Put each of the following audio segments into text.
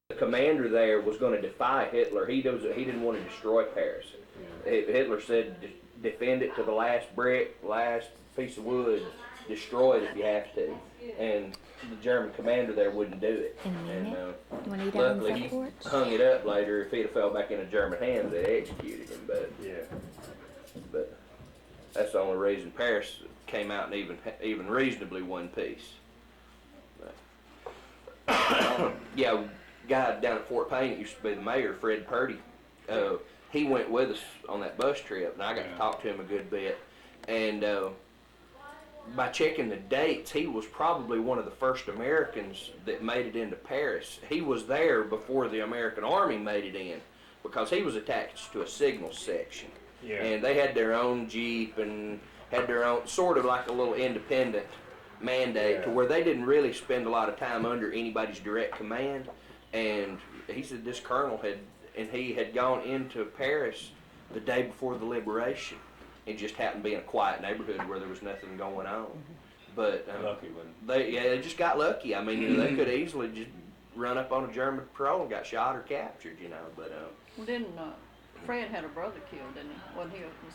The commander there was going to defy Hitler. He didn't want to destroy Paris. Hitler said, defend it to the last brick, last piece of wood, destroy it if you have to. And the German commander there wouldn't do it. And luckily he hung it up later. If he'd have fell back into German hands, they'd executed him. But that's the only reason Paris came out in even reasonably one piece. Yeah, guy down at Fort Payne that used to be the mayor, Fred Purdy, he went with us on that bus trip, and I got to talk to him a good bit. And by checking the dates, he was probably one of the first Americans that made it into Paris. He was there before the American Army made it in, because he was attached to a signal section. And they had their own Jeep and had their own, sort of like a little independent mandate, to where they didn't really spend a lot of time under anybody's direct command. And he said this colonel he had gone into Paris the day before the liberation. It just happened to be in a quiet neighborhood where there was nothing going on. But they just got lucky. I mean, they could easily just run up on a German patrol and got shot or captured, But well, didn't Fred had a brother killed, didn't he? Was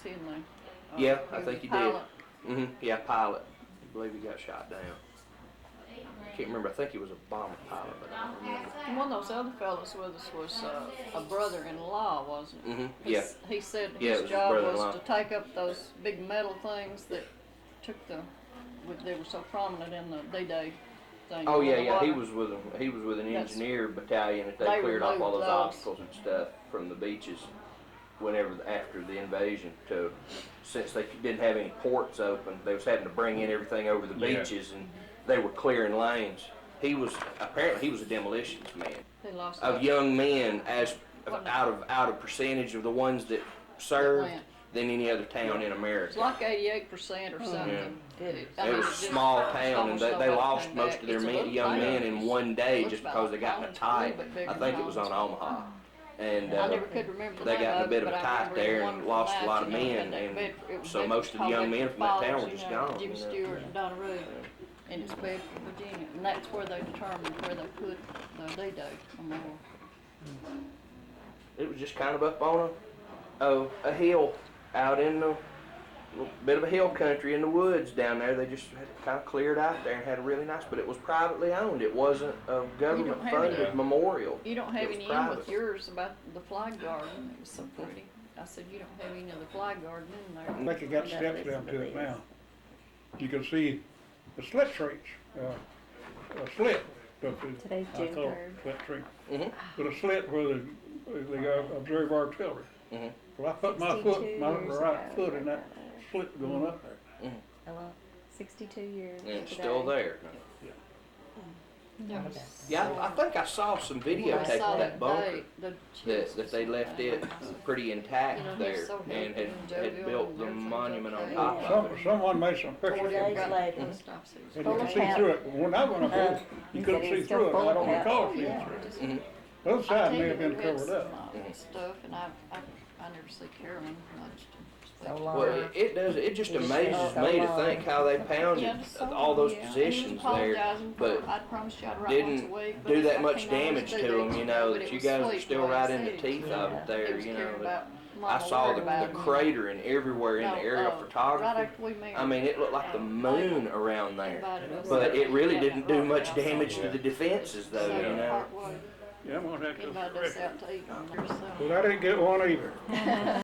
he in there? Yeah, I think he did. Yeah, pilot. I believe he got shot down. I can't remember. I think he was a bomber pilot, but I don't remember. And one of those other fellows with us was a brother-in-law, wasn't it? Yeah. He said Yeah, his job was to take up those big metal things that they were so prominent in the D-Day thing. Oh yeah. He was with an engineer battalion that they cleared off all those obstacles and stuff from the beaches after the invasion. Since they didn't have any ports open, they was having to bring in everything over the beaches, and they were clearing lanes. Apparently he was a demolitions man of young men, as out of percentage of the ones that served than any other town in America. It's like 88% or something. It was a small town, and they lost most of their young men in one day just because they got in a tie. I think it was on Omaha. And I never could remember they got in a bit of a tight there and lost a lot of men, and so most of the young men from that town were just gone. Jimmy Stewart and Donna Ruth, and it's Bedford, Virginia, and that's where they determined where they put the D-Day memorial. It was just kind of up on a hill out in a bit of a hill country in the woods down there. They just had kind of cleared out there and had a really nice, but it was privately owned. It wasn't a government-funded memorial. You don't have any in with yours about the flag garden. It was so pretty. I said, you don't have any of the flag garden in there. I think you got steps down to it now. You can see the slit trees, a slit. Today's June 3rd. Slit tree. But a slit where they observe artillery. Well, I put my right foot in that slit going up there. Well, 62 years. And it's still there. Yeah, I think I saw some videotape of that bunker that they left it pretty intact there and had built the monument on top of it. Someone made some pictures. 4 days later. And you can see through it. When I went up there, you couldn't see through it. I don't recall seeing through it. The other side may have been covered up. Stuff, and I never see Carolyn much. Well, it just amazes me to think how they pounded all those positions there, but didn't do that much damage to them, that you guys are still right in the teeth of it there, I saw the cratering everywhere in the aerial photography. I mean, it looked like the moon around there, but it really didn't do much damage to the defenses though, Yeah, I'm gonna have to. But I didn't get one either.